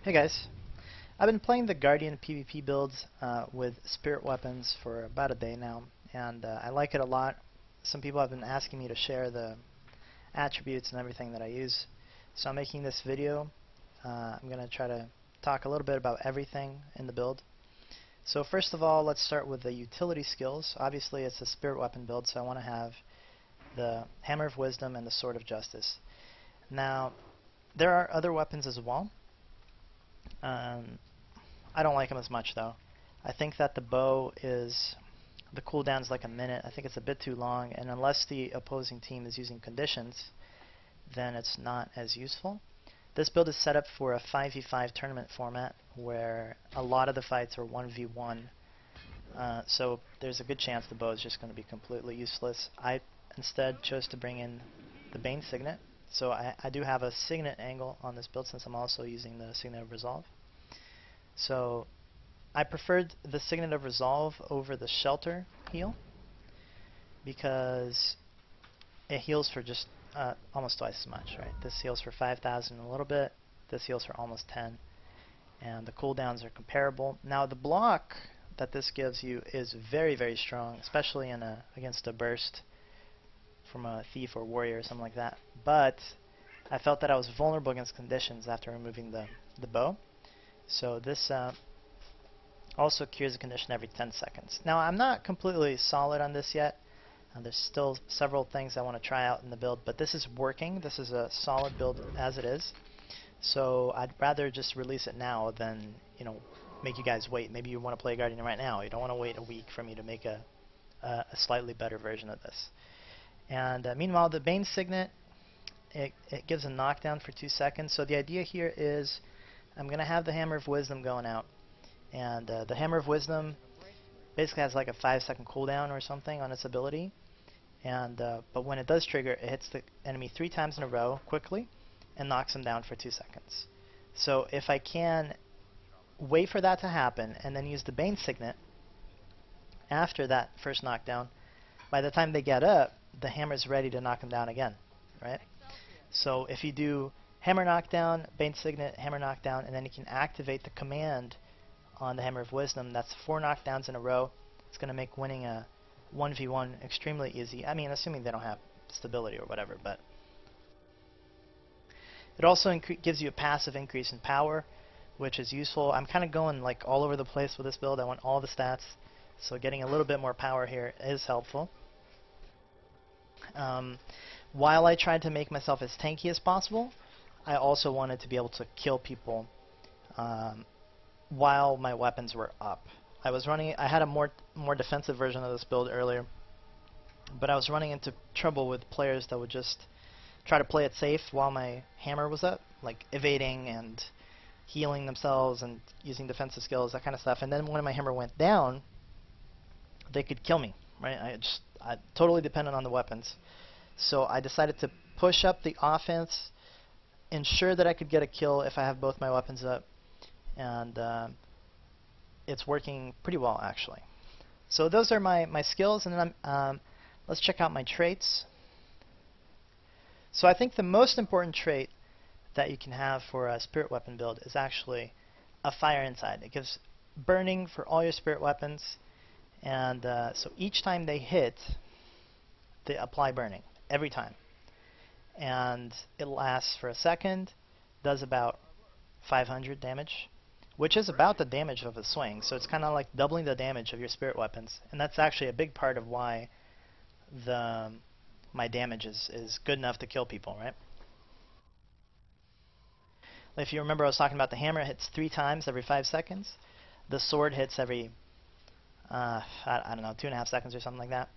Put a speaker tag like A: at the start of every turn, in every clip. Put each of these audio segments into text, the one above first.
A: Hey guys, I've been playing the Guardian PvP builds with spirit weapons for about a day now, and I like it a lot. Some people have been asking me to share the attributes and everything that I use, so I'm making this video. I'm going to try to talk a little bit about everything in the build. So first of all, let's start with the utility skills. Obviously it's a spirit weapon build, so I want to have the Hammer of Wisdom and the Sword of Justice. Now, there are other weapons as well. I don't like them as much though. I think that the bow the cooldown's like a minute. I think it's a bit too long, and unless the opposing team is using conditions, then it's not as useful. This build is set up for a 5v5 tournament format where a lot of the fights are 1v1, so there's a good chance the bow is just going to be completely useless. I instead chose to bring in the Bane Signet. So I do have a Signet angle on this build since I'm also using the Signet of Resolve. So I preferred the Signet of Resolve over the Shelter heal because it heals for just almost twice as much, right? This heals for 5,000 and a little bit, this heals for almost 10, and the cooldowns are comparable. Now the block that this gives you is very, very strong, especially against a burst from a thief or warrior or something like that. But I felt that I was vulnerable against conditions after removing the bow. So this also cures a condition every 10 seconds. Now I'm not completely solid on this yet. There's still several things I want to try out in the build, but this is working. This is a solid build as it is. So I'd rather just release it now than, make you guys wait. Maybe you want to play Guardian right now. You don't want to wait a week for me to make a slightly better version of this. And meanwhile, the Bane Signet, it gives a knockdown for 2 seconds. So the idea here is I'm going to have the Hammer of Wisdom going out. And the Hammer of Wisdom basically has like a 5-second cooldown or something on its ability. And but when it does trigger, it hits the enemy 3 times in a row quickly and knocks him down for 2 seconds. So if I can wait for that to happen and then use the Bane Signet after that first knockdown, by the time they get up, the hammer's ready to knock them down again, right? So if you do hammer knockdown, Bane Signet, hammer knockdown, and then you can activate the command on the Hammer of Wisdom, that's 4 knockdowns in a row. It's going to make winning a 1v1 extremely easy. I mean, assuming they don't have stability or whatever, but it also gives you a passive increase in power, which is useful. I'm kind of going like all over the place with this build. I want all the stats, so getting a little bit more power here is helpful. While I tried to make myself as tanky as possible, I also wanted to be able to kill people while my weapons were up. I had a more defensive version of this build earlier, but I was running into trouble with players that would just try to play it safe while my hammer was up, like evading and healing themselves and using defensive skills, that kind of stuff. And then when my hammer went down, they could kill me, right? I totally dependent on the weapons. So I decided to push up the offense, ensure that I could get a kill if I have both my weapons up, and it's working pretty well actually. So those are my skills, and then let's check out my traits. So I think the most important trait that you can have for a spirit weapon build is actually a fire inside. It gives burning for all your spirit weapons, and so each time they hit, they apply burning every time, and it lasts for a second, does about 500 damage, which is about the damage of a swing. So it's kind of like doubling the damage of your spirit weapons, and that's actually a big part of why my damage is good enough to kill people, right? If you remember, I was talking about the hammer hits 3 times every 5 seconds. The sword hits every I don't know, 2.5 seconds or something like that.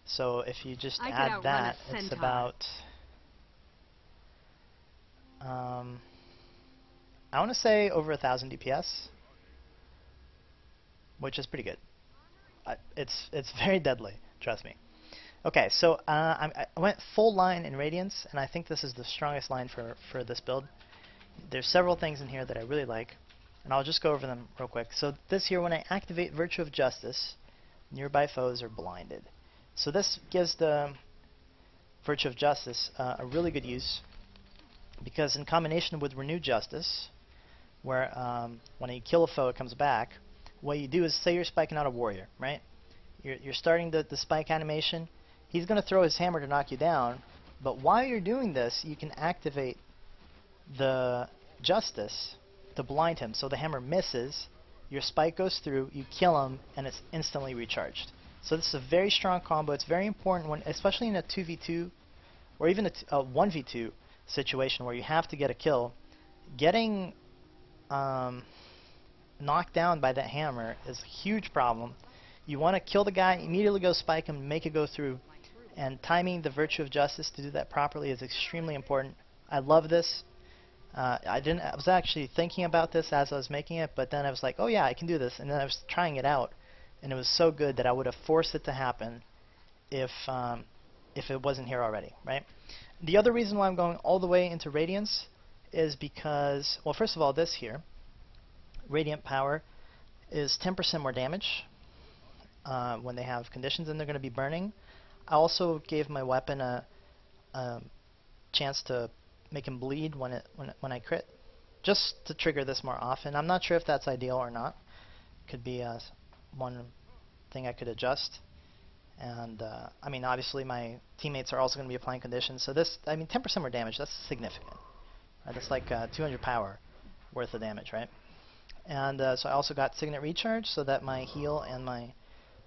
A: So if you just add that, it's about I want to say over 1,000 DPS, which is pretty good. It's very deadly, trust me. Okay, so I went full line in Radiance, and I think this is the strongest line for this build. There's several things in here that I really like, and I'll just go over them real quick. So this here, when I activate Virtue of Justice, nearby foes are blinded. So this gives the Virtue of Justice a really good use, because in combination with Renewed Justice, where when you kill a foe, it comes back. What you do is, say you're spiking out a warrior, right? You're starting the spike animation. He's going to throw his hammer to knock you down, but while you're doing this, you can activate the Justice to blind him, so the hammer misses, your spike goes through, you kill him, and it's instantly recharged. So this is a very strong combo. It's very important, when, especially in a 2v2 or even a 1v2 situation where you have to get a kill. Getting knocked down by that hammer is a huge problem. You want to kill the guy, immediately go spike him, make it go through, and timing the Virtue of Justice to do that properly is extremely important. I love this. I was actually thinking about this as I was making it, but then I was like, oh yeah, I can do this, and then I was trying it out, and it was so good that I would have forced it to happen if it wasn't here already, right? The other reason why I'm going all the way into Radiance is because, well, first of all, this here, Radiant Power, is 10% more damage when they have conditions and they're going to be burning. I also gave my weapon a chance to make him bleed when I crit, just to trigger this more often. I'm not sure if that's ideal or not. Could be one thing I could adjust. And I mean, obviously my teammates are also going to be applying conditions, so this, I mean, 10% more damage, that's significant. Right? That's like 200 power worth of damage, right? And so I also got Signet Recharge, so that my heal and my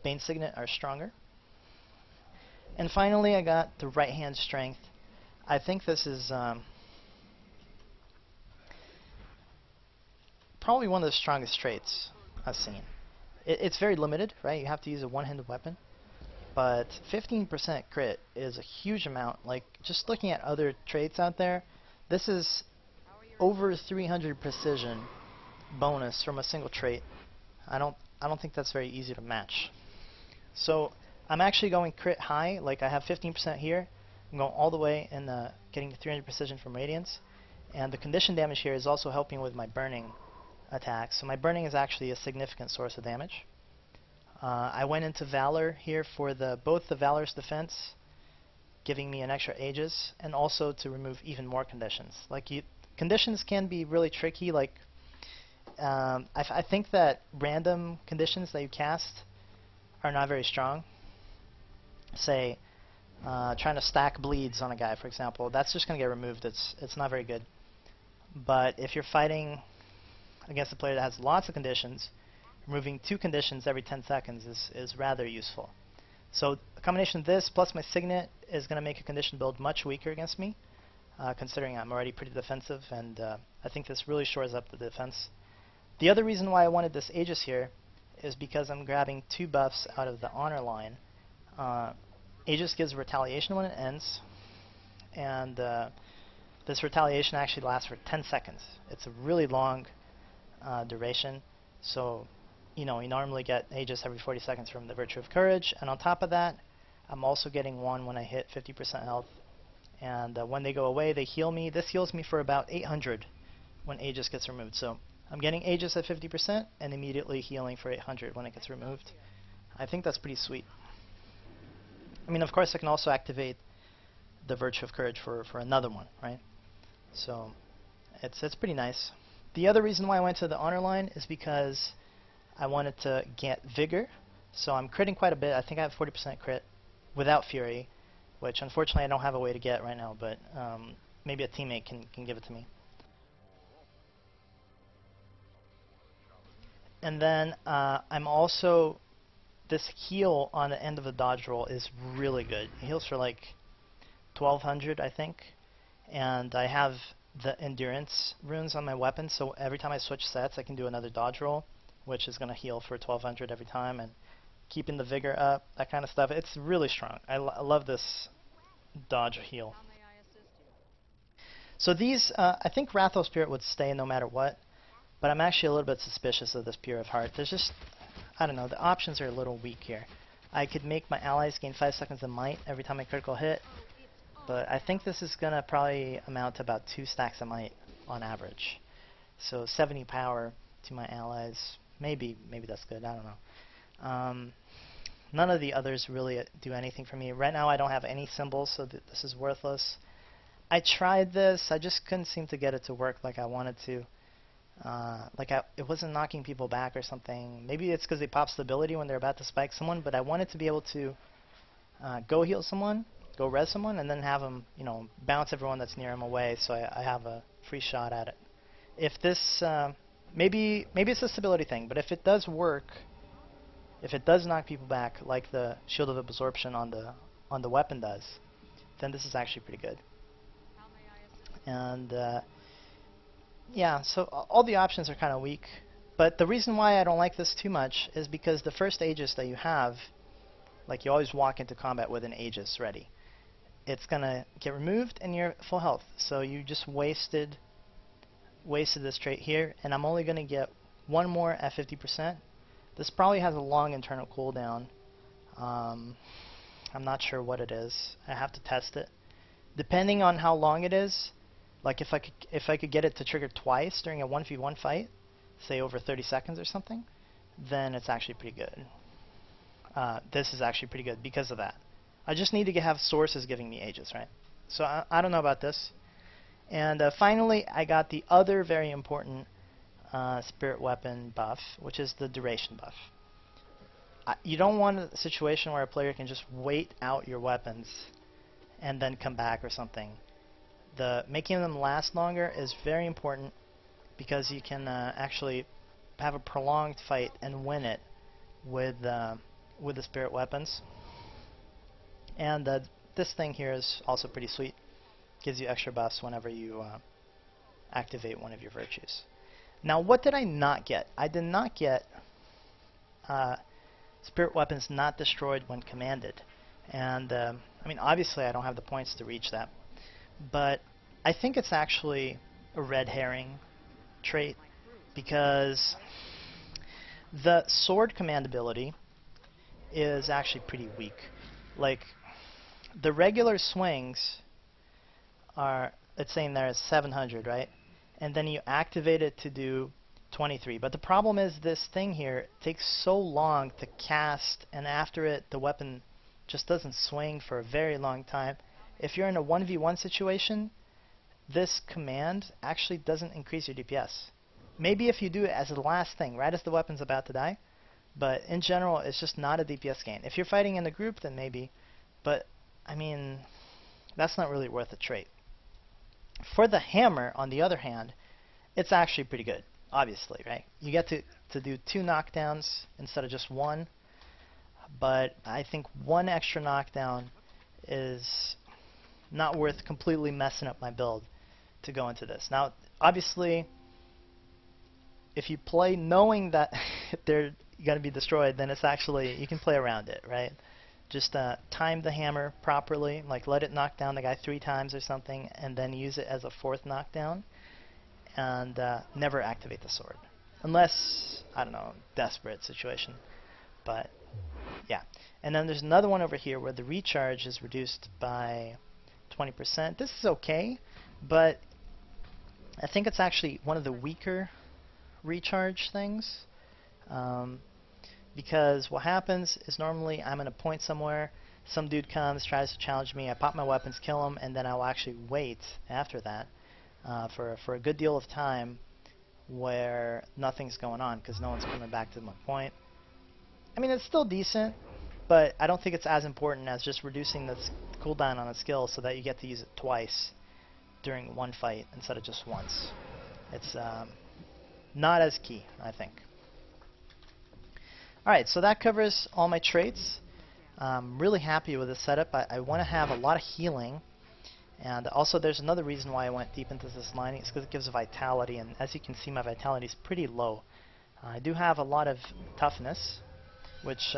A: Bane Signet are stronger. And finally, I got the Right Hand Strength. I think this is probably one of the strongest traits I've seen. It's very limited, right? You have to use a one-handed weapon. But 15% crit is a huge amount. Like, just looking at other traits out there, this is over 300 precision bonus from a single trait. I don't think that's very easy to match. So I'm actually going crit high. Like, I have 15% here. I'm going all the way and getting 300 precision from Radiance. And the condition damage here is also helping with my burning attacks. So my burning is actually a significant source of damage. I went into Valor here for both the Valor's defense, giving me an extra Aegis, and also to remove even more conditions. Like, conditions can be really tricky. Like, I think that random conditions that you cast are not very strong. Say, trying to stack bleeds on a guy, for example, that's just going to get removed. It's not very good. But if you're fighting against a player that has lots of conditions, removing 2 conditions every 10 seconds is rather useful. So a combination of this plus my Signet is going to make a condition build much weaker against me, considering I'm already pretty defensive, and I think this really shores up the defense. The other reason why I wanted this Aegis here is because I'm grabbing 2 buffs out of the Honor line. Aegis gives retaliation when it ends, and this retaliation actually lasts for 10 seconds. It's a really long duration, so you normally get Aegis every 40 seconds from the Virtue of Courage, and on top of that, I'm also getting 1 when I hit 50% health, and when they go away, they heal me. This heals me for about 800 when Aegis gets removed, so I'm getting Aegis at 50% and immediately healing for 800 when it gets removed. I think that's pretty sweet. I mean, of course, I can also activate the Virtue of Courage for another one, right? So it's pretty nice. The other reason why I went to the Honor line is because I wanted to get Vigor. So I'm critting quite a bit. I think I have 40% crit without Fury, which unfortunately I don't have a way to get right now, but maybe a teammate can give it to me. And then I'm also, this heal on the end of the dodge roll is really good. It heals for like 1200, I think. And I have the endurance runes on my weapon, so every time I switch sets I can do another dodge roll, which is going to heal for 1200 every time, and keeping the vigor up, that kind of stuff. It's really strong. I love this dodge heal. So these, I think Wrathful Spirit would stay no matter what, but I'm actually a little bit suspicious of this Pure of Heart. There's just, I don't know, the options are a little weak here. I could make my allies gain 5 seconds of might every time I critical hit, but I think this is going to probably amount to about 2 stacks of might on average. So 70 power to my allies. Maybe that's good, I don't know. None of the others really do anything for me. Right now I don't have any symbols, so this is worthless. I tried this, I just couldn't seem to get it to work like I wanted to. it wasn't knocking people back or something. Maybe it's because they pop stability when they're about to spike someone, but I wanted to be able to go heal someone, go res someone, and then have them, bounce everyone that's near him away, so I have a free shot at it. If this, maybe it's a stability thing, but if it does work, if it does knock people back like the Shield of Absorption on the weapon does, then this is actually pretty good. And yeah, so all the options are kind of weak. But the reason why I don't like this too much is because the first Aegis that you have, like you always walk into combat with an Aegis ready, it's going to get removed and you're full health. So you just wasted this trait here, and I'm only going to get one more at 50%. This probably has a long internal cooldown. I'm not sure what it is. I have to test it. Depending on how long it is, like if I could get it to trigger twice during a 1v1 fight, say over 30 seconds or something, then it's actually pretty good. This is actually pretty good because of that. I just need to have sources giving me Aegis, right? So I don't know about this. And finally, I got the other very important spirit weapon buff, which is the duration buff. You don't want a situation where a player can just wait out your weapons and then come back or something. Making them last longer is very important because you can actually have a prolonged fight and win it with the spirit weapons. And this thing here is also pretty sweet. Gives you extra buffs whenever you activate one of your virtues. Now, what did I not get? I did not get spirit weapons not destroyed when commanded. And I mean, obviously I don't have the points to reach that, but I think it's actually a red herring trait because the sword command ability is actually pretty weak. Like, the regular swings are, it's saying there is 700, right? And then you activate it to do 23. But the problem is this thing here takes so long to cast, and after it the weapon just doesn't swing for a very long time. If you're in a 1v1 situation, this command actually doesn't increase your DPS. Maybe if you do it as the last thing, right as the weapon's about to die, but in general it's just not a DPS gain. If you're fighting in a group, then maybe, but I mean, that's not really worth a trait. For the hammer, on the other hand, it's actually pretty good, obviously, right? You get to do 2 knockdowns instead of just 1, but I think 1 extra knockdown is not worth completely messing up my build to go into this. Now, obviously, if you play knowing that they're going to be destroyed, then it's actually, you can play around it, right? Just time the hammer properly, like let it knock down the guy 3 times or something, and then use it as a 4th knockdown, and never activate the sword. Unless, I don't know, desperate situation. But, yeah. And then there's another one over here where the recharge is reduced by 20%. This is okay, but I think it's actually one of the weaker recharge things. Because what happens is normally I'm in a point somewhere, some dude comes, tries to challenge me, I pop my weapons, kill him, and then I'll actually wait after that for a good deal of time where nothing's going on because no one's coming back to my point. I mean, it's still decent, but I don't think it's as important as just reducing the cooldown on a skill so that you get to use it twice during one fight instead of just once. It's not as key, I think. Alright, so that covers all my traits. I'm really happy with this setup. I want to have a lot of healing, and also there's another reason why I went deep into this lining. It's because it gives vitality, and as you can see, my vitality is pretty low. I do have a lot of toughness, which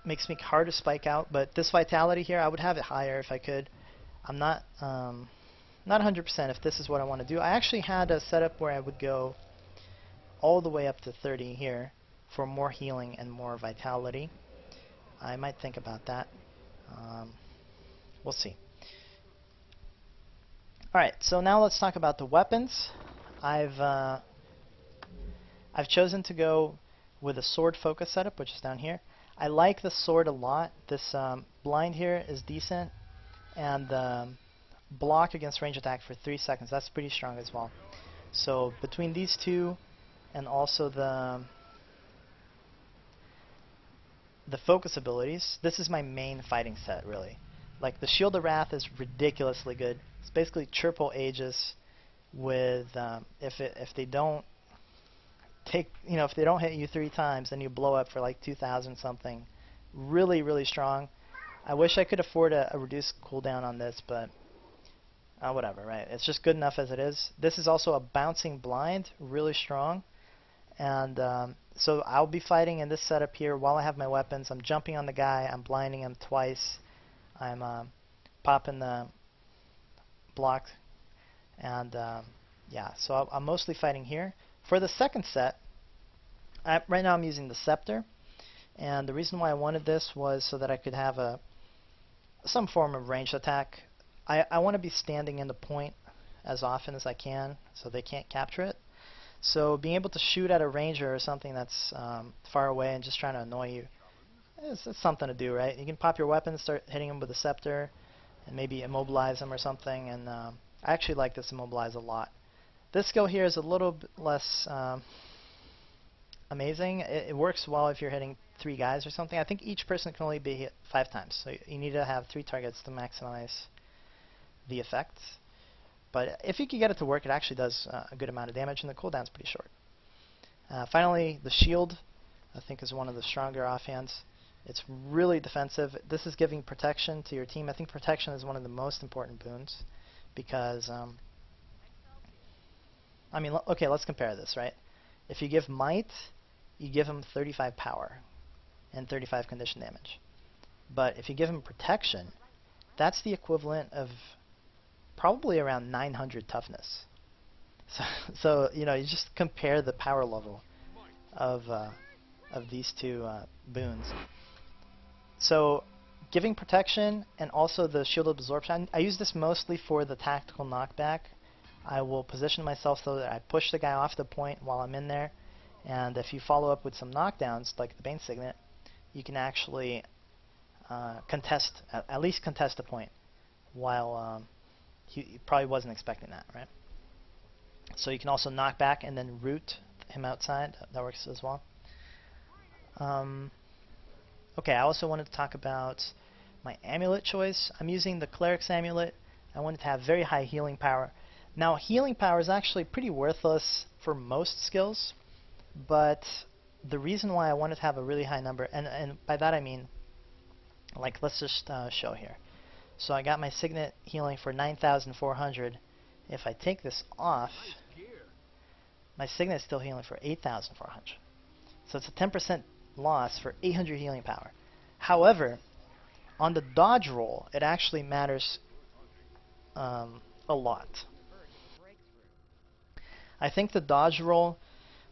A: makes me hard to spike out, but this vitality here, I would have it higher if I could. I'm not 100% if this is what I want to do. I actually had a setup where I would go all the way up to 30 here for more healing and more vitality. I might think about that. We'll see. Alright, so now let's talk about the weapons. I've chosen to go with a sword focus setup, which is down here. I like the sword a lot. This blind here is decent, and block against range attack for 3 seconds. That's pretty strong as well. So between these two and also the focus abilities, this is my main fighting set, really. Like, the Shield of Wrath is ridiculously good. It's basically triple Aegis with, if they don't take, if they don't hit you 3 times, then you blow up for like 2,000 something. Really, really strong. I wish I could afford a reduced cooldown on this, but whatever, right? It's just good enough as it is. This is also a bouncing blind, really strong. And so I'll be fighting in this setup here while I have my weapons. I'm jumping on the guy. I'm blinding him twice. I'm popping the block. And yeah, so I'm mostly fighting here. For the second set, right now I'm using the Scepter. And the reason why I wanted this was so that I could have some form of ranged attack. I want to be standing in the point as often as I can so they can't capture it. So being able to shoot at a ranger or something that's far away and just trying to annoy you, it's something to do, right? You can pop your weapon, start hitting them with a scepter, and maybe immobilize them or something. And I actually like this immobilize a lot. This skill here is a little bit less amazing. It works well if you're hitting 3 guys or something. I think each person can only be hit 5 times, so you need to have 3 targets to maximize the effects. But if you can get it to work, it actually does a good amount of damage, and the cooldown's pretty short. Finally, the shield, I think, is one of the stronger offhands. It's really defensive. This is giving protection to your team. I think protection is one of the most important boons because, I mean, okay, let's compare this, right? If you give might, you give him 35 power and 35 condition damage. But if you give him protection, that's the equivalent of probably around 900 toughness. So you just compare the power level of these two boons. So giving protection and also the shield absorption, I use this mostly for the tactical knockback. I will position myself so that I push the guy off the point while I'm in there, and if you follow up with some knockdowns like the Bane Signet, you can actually at least contest a point while he probably wasn't expecting that, right? So you can also knock back and then root him outside. That works as well. Okay, I also wanted to talk about my amulet choice. I'm using the Cleric's Amulet. I wanted to have very high healing power. Now, healing power is actually pretty worthless for most skills, but the reason why I wanted to have a really high number, and by that I mean, like, let's just show here. So I got my Signet healing for 9,400. If I take this off, my Signet is still healing for 8,400. So it's a 10% loss for 800 healing power. However, on the dodge roll, it actually matters a lot. I think the dodge roll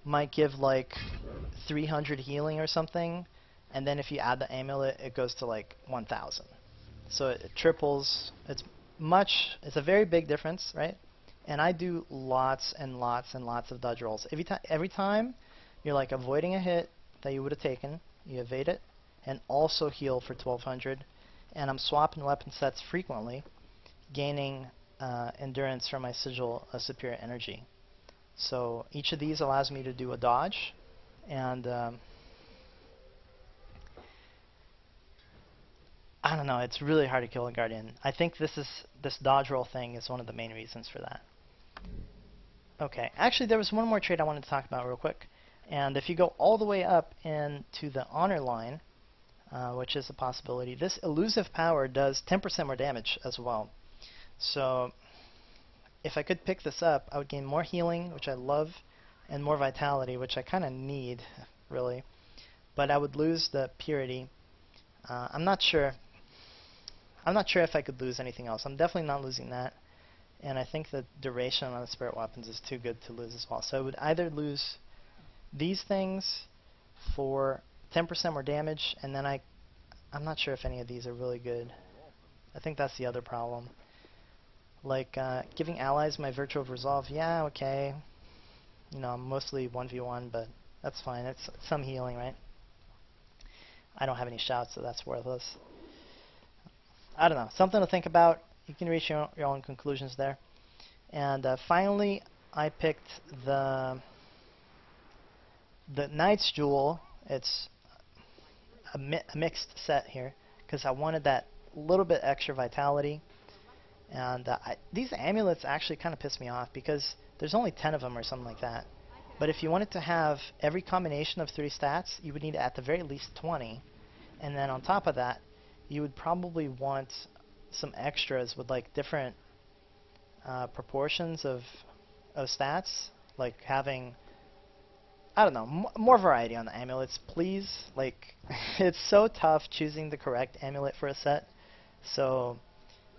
A: might give like 300 healing or something, and then if you add the amulet, it goes to like 1,000. So it triples. It's a very big difference, right? And I do lots and lots and lots of dodge rolls. Every time you're like avoiding a hit that you would have taken, you evade it, and also heal for 1,200. And I'm swapping weapon sets frequently, gaining endurance from my sigil of superior energy. So each of these allows me to do a dodge, and I don't know, it's really hard to kill a Guardian. I think this dodge roll thing is one of the main reasons for that. Okay, actually there was one more trait I wanted to talk about real quick. And if you go all the way up into the honor line, which is a possibility, this elusive power does 10% more damage as well. So if I could pick this up, I would gain more healing, which I love, and more vitality, which I kind of need, really. But I would lose the purity. I'm not sure if I could lose anything else. I'm definitely not losing that. And I think the duration on the spirit weapons is too good to lose as well. So I would either lose these things for 10% more damage, and then I'm not sure if any of these are really good. I think that's the other problem. Like giving allies my Virtue of Resolve, yeah, okay. I'm mostly 1v1, but that's fine. It's some healing, right? I don't have any shouts, so that's worthless. I don't know. Something to think about. You can reach your own conclusions there. And finally, I picked the Knight's Jewel. It's a mixed set here because I wanted that little bit extra vitality. And these amulets actually kind of piss me off because there's only 10 of them or something like that. But if you wanted to have every combination of 3 stats, you would need at the very least 20. And then on top of that, you would probably want some extras with like different proportions of stats, like having, I don't know, more variety on the amulets, please. Like, it's so tough choosing the correct amulet for a set. So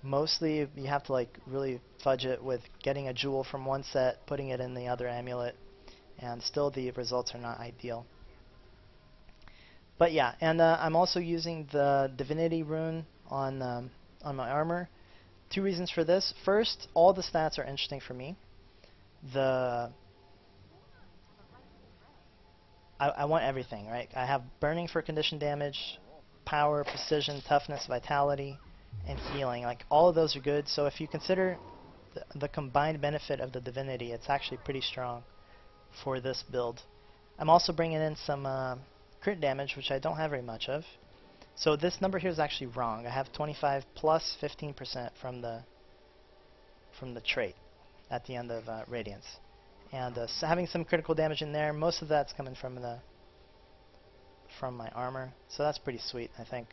A: mostly you have to like really fudge it with getting a jewel from one set, putting it in the other amulet, and still the results are not ideal. But yeah, and I'm also using the Divinity rune on my armor. 2 reasons for this. First, all the stats are interesting for me. I want everything, right? I have burning for condition damage, power, precision, toughness, vitality, and healing. Like, all of those are good. So if you consider the combined benefit of the Divinity, it's actually pretty strong for this build. I'm also bringing in some crit damage, which I don't have very much of. So this number here is actually wrong. I have 25 plus 15% from the trait at the end of Radiance. And so having some critical damage in there, most of that's coming from my armor, so that's pretty sweet, I think.